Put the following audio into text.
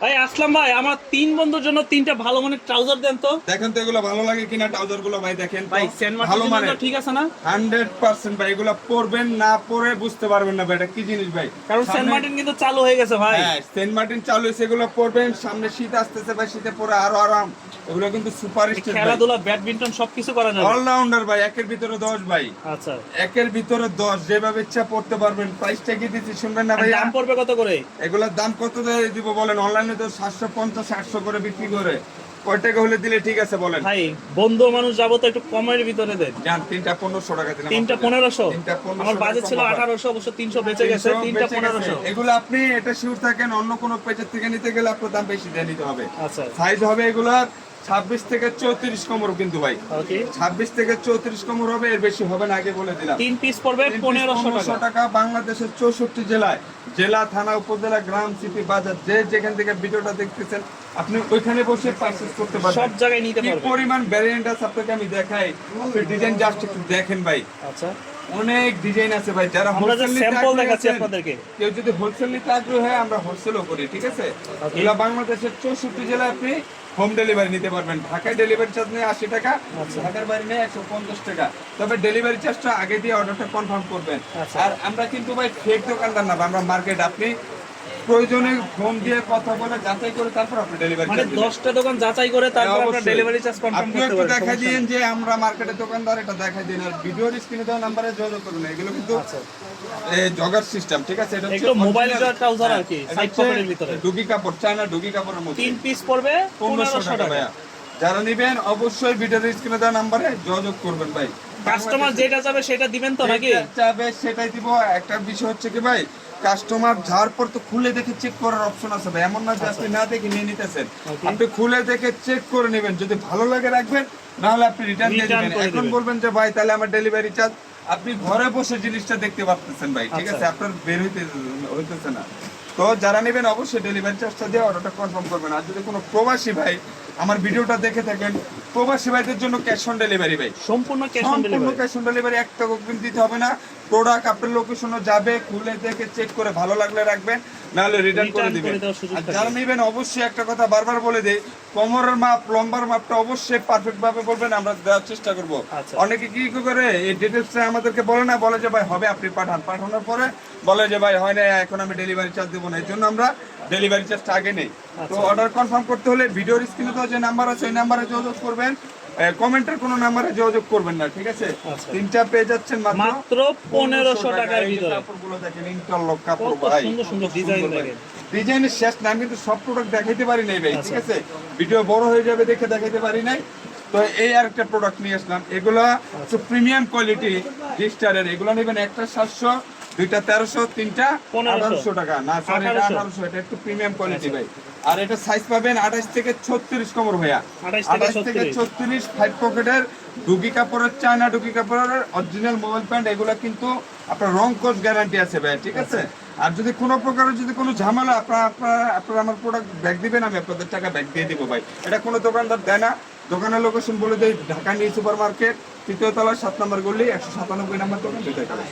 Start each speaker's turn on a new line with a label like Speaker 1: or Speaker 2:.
Speaker 1: ভাই আসলাম ভাই, আমার তিন বন্ধুর জন্য তিনটা ভালো মানের ট্রাউজার দেন তো।
Speaker 2: দেখেন তো এগুলো ভালো লাগে কিনা ট্রাউজার গুলো ভাই, দেখেন
Speaker 1: ভাই সেন্ট
Speaker 2: ভালো
Speaker 1: মার্টিন
Speaker 2: মানের
Speaker 1: ঠিক আছে না?
Speaker 2: 100% ভাই। এগুলো পরবেন না পরে বুঝতে পারবেন না ভাই এটা কি জিনিস ভাই।
Speaker 1: কারণ সেন্ট মার্টিন কিন্তু চালু হয়ে গেছে ভাই।
Speaker 2: হ্যাঁ, সেন্ট মার্টিন চালু হয়েছে, এগুলো পরবেন। সামনে শীত আসতেছে ভাই, শীতে পরে আরো আরাম। এগুলো কিন্তু সুপার স্টার ভাই,
Speaker 1: খেলাধুলা ব্যাডমিন্টন সবকিছু করা যাবে।
Speaker 2: অলরাউন্ডার ভাই, একের ভিতরে 10 ভাই।
Speaker 1: আচ্ছা,
Speaker 2: একের ভিতরে 10, যেভাবে ইচ্ছা পড়তে পারবেন। প্রাইসটা কি দিচ্ছি শুনবেন না ভাই?
Speaker 1: দাম পড়বে কত করে?
Speaker 2: এগুলোর দাম কত দিব বলেন? অনলাইনে তো 750-800 করে বিক্রি করে, কয় টাকা হলে দিলে ঠিক আছে বলেন?
Speaker 1: ভাই বন্ধু মানুষ যাবো তো একটু কমের ভিতরে দেন।
Speaker 2: জান, তিনটা 1500 টাকা দিলাম।
Speaker 1: তিনটা 1500?
Speaker 2: তিনটা 1500
Speaker 1: আমার বাজেট ছিল 1800, অবশ্য 300 বেঁচে গেছে। তিনটা 1500।
Speaker 2: এগুলো আপনি এটা শিওর থাকেন, অন্য কোনো পেজের থেকে নিতে গেলে আপনার দাম বেশি দিয়ে নিতে হবে।
Speaker 1: আচ্ছা,
Speaker 2: সাইজ হবে এগুলার 26 থেকে 34 কোমর কিন্তু ভাই।
Speaker 1: ওকে।
Speaker 2: 26 থেকে 34 কোমর হবে, এর বেশি হবে না, আগে বলে দিলাম।
Speaker 1: তিন পিস পড়বে 1500
Speaker 2: টাকা। বাংলাদেশের 64 জেলায়, জেলা, থানা, উপজেলা, গ্রাম, সিটি, বাজার, যে যেখান থেকে ভিডিওটা দেখতেছেন আপনি ওইখানে বসে পারচেজ করতে পারবেন,
Speaker 1: সব জায়গায় নিতে
Speaker 2: কি
Speaker 1: পারবেন।
Speaker 2: পরিমাণ ভ্যারিয়েন্ট আছে আপনাকে আমি দেখাই। ডিজাইন জাস্ট একটু দেখেন ভাই,
Speaker 1: আচ্ছা,
Speaker 2: অনেক ডিজাইন আছে ভাই। যারা
Speaker 1: আমরা যে
Speaker 2: হোলসেল নিতে
Speaker 1: স্যাম্পল
Speaker 2: আগ্রহী
Speaker 1: দেখাচ্ছি
Speaker 2: আছেন,
Speaker 1: আপনাদেরকে।
Speaker 2: কেউ যদি হোলসেল নিতে আগ্রহী হয়, আমরা হোলসেলও করি, ঠিক আছে?
Speaker 1: Okay.
Speaker 2: এগুলা বাংলাদেশের 64 জেলায় আপনি হোম ডেলিভারি নিতে পারবেন। ঢাকায় ডেলিভারি চার্জ নেই 80 টাকা,
Speaker 1: আচ্ছা।
Speaker 2: ঢাকার বাইরে নেই 150 টাকা। তবে ডেলিভারি চার্জটা আগে দিয়ে অর্ডারটা কনফার্ম করবেন।
Speaker 1: আচ্ছা।
Speaker 2: আর আমরা কিন্তু ভাই ফেক দোকানদার না, আমরা মার্কেট। আপনি প্রয়োজনে ফোন দিয়ে কথা বলে যাচাই করে তারপর আপনি ডেলিভারি
Speaker 1: মানে
Speaker 2: চার্জ
Speaker 1: 10টা দোকান যাচাই করে তারপর আপনারা ডেলিভারি চার্জ কনফার্ম
Speaker 2: আপনি
Speaker 1: করতে
Speaker 2: একটু
Speaker 1: পারবেন।
Speaker 2: দেখা দিন যে আমরা মার্কেটে দোকানদার, এটা দেখা দিন। আর ভিডিওর স্ক্রিনে দেওয়া নাম্বারে যোগাযোগ করুন। এগুলো কিন্তু
Speaker 1: আচ্ছা,
Speaker 2: এই জগার সিস্টেম, ঠিক আছে? এটা
Speaker 1: একটু মোবাইল ট্রাউজার আর কি,
Speaker 2: এটা
Speaker 1: সাইড
Speaker 2: হচ্ছে
Speaker 1: পকেটের ভিতরে।
Speaker 2: ডুগি কাপড়, চায়না ডুগি কাপড়ের মধ্যে।
Speaker 1: তিন পিস পড়বে
Speaker 2: 1500 টাকা
Speaker 1: টাকা।
Speaker 2: ভাইয়া। যারা নেবেন অবশ্যই ভিডিওর স্ক্রিনে দেওয়া নাম্বারে যোগাযোগ করবেন ভাই।
Speaker 1: কাস্টমার যেটা যাবে সেটা দিবেন তো নাকি?
Speaker 2: যেটা চাবে সেটাই দিব। একটা বিষয় হচ্ছে কি ভাই, কাস্টমার যাওয়ার পর তো খুলে দেখে চেক করার অপশন আছে ভাই। এমন না যে আপনি না দেখে নিয়ে নিতেছেন।
Speaker 1: Okay.
Speaker 2: আপনি খুলে দেখে চেক করে নেবেন, যদি ভালো লাগে রাখবেন, না হলে আপনি রিটার্ন দিয়ে
Speaker 1: Return
Speaker 2: দিবেন।
Speaker 1: করে
Speaker 2: এখন
Speaker 1: দিবেন।
Speaker 2: বলবেন যে ভাই তাহলে আমার ডেলিভারি চার্জ, আপনি ঘরে বসে জিনিসটা দেখতে পাচ্ছেন ভাই, ঠিক
Speaker 1: আচ্ছা।
Speaker 2: আছে? আপনার বের হইতেছে না। তো যারা নেবেন অবশ্যই ডেলিভারি চার্জটা দিয়ে অর্ডারটা কনফার্ম করবেন। আর যদি কোনো প্রবাসী ভাই আমার ভিডিওটা দেখে থাকেন, প্রবাসী ভাইদের জন্য ক্যাশ অন ডেলিভারি ভাই,
Speaker 1: সম্পূর্ণ ক্যাশ অন
Speaker 2: সম্পূর্ণ
Speaker 1: ডেলিভারি।
Speaker 2: Cash on delivery. একটা অগ্রিম দিতে হবে না। প্রোডাক্ট আপনার লোকেশনে যাবে, খুলে দেখে চেক করে ভালো লাগলে রাখবেন, না হলে রিটার্ন করে
Speaker 1: Return
Speaker 2: দিবেন।
Speaker 1: করে দেওয়ার সুযোগ
Speaker 2: আর
Speaker 1: থাকে।
Speaker 2: যারা নেবেন অবশ্যই একটা কথা বারবার বলে দেই, কোমরের মাপ, লম্বার মাপটা অবশ্যই পারফেক্ট ভাবে বলবেন, আমরা দেওয়ার চেষ্টা করব।
Speaker 1: আচ্ছা।
Speaker 2: অনেকে কি করে এই ডিটেইলসটা আমাদেরকে বলে না, বলে যে ভাই হবে, আপনি পাঠান। পাঠানোর পরে বলে যে ভাই হয় না, এখন আমি ডেলিভারি চার্জ দেবো না। এই জন্য আমরা ডেলিভারি চার্জটা আগে নেই। তো
Speaker 1: আচ্ছা।
Speaker 2: অর্ডার কনফার্ম করতে হলে ভিডিওর স্ক্রিনে তো যে নাম্বার আছে ওই নাম্বারে যোগাযোগ করবেন। কমেন্টের কোনো নাম্বারে যোগাযোগ করবেন না, ঠিক আছে?
Speaker 1: আচ্ছা।
Speaker 2: তিনটা পেয়ে যাচ্ছেন
Speaker 1: মাত্র 1500 টাকার
Speaker 2: এই যে
Speaker 1: ভিতরে।
Speaker 2: কাপড়গুলো দেখেন, ইন্টারলক কাপড়
Speaker 1: কত
Speaker 2: ভাই,
Speaker 1: সুন্দর সুন্দর
Speaker 2: কত
Speaker 1: ডিজাইন
Speaker 2: সুন্দর ভাই।
Speaker 1: দেখেন।
Speaker 2: ডিজাইনের শেষ না, আমি কিন্তু সব প্রোডাক্ট দেখাইতে পারি নাই ভাই, ঠিক
Speaker 1: আচ্ছা।
Speaker 2: আছে? ভিডিও বড় হয়ে যাবে দেখে দেখাইতে পারি নাই। তো এই আরেকটা প্রোডাক্ট নিয়ে আসলাম। এগুলা হচ্ছে প্রিমিয়াম কোয়ালিটি ডিস্টারের। এগুলো নেবেন একটা 700, দুইটা 1300, তিনটা 1800 টাকা। না সরি, এটা 1800। এটা একটু প্রিমিয়াম কোয়ালিটি ভাই। আর এটা সাইজ পাবেন 28 থেকে 36 কোমর ভাইয়া।
Speaker 1: 28 থেকে
Speaker 2: 36 5 পকেটের ডুগি কাপড়ের, চায়না ডুগি কাপড়ের অরিজিনাল মোবাইল প্যান্ট। এগুলা কিন্তু আপনার রং কোচ গ্যারান্টি আছে ভাই, ঠিক আছে? আর যদি কোনো প্রকারের যদি কোনো ঝামেলা, আপনারা আমার প্রোডাক্ট ব্যাক দিবেন, আমি আপনাদের টাকা ব্যাক দিয়ে দিব ভাই। এটা কোনো দোকানদার দেয় না। দোকানের লোকেশন বলে দেয়, ঢাকা নিউ সুপার মার্কেট, 3য় তলা, 7 নম্বর গলি, 197 নম্বর দোকান, 2 তলা।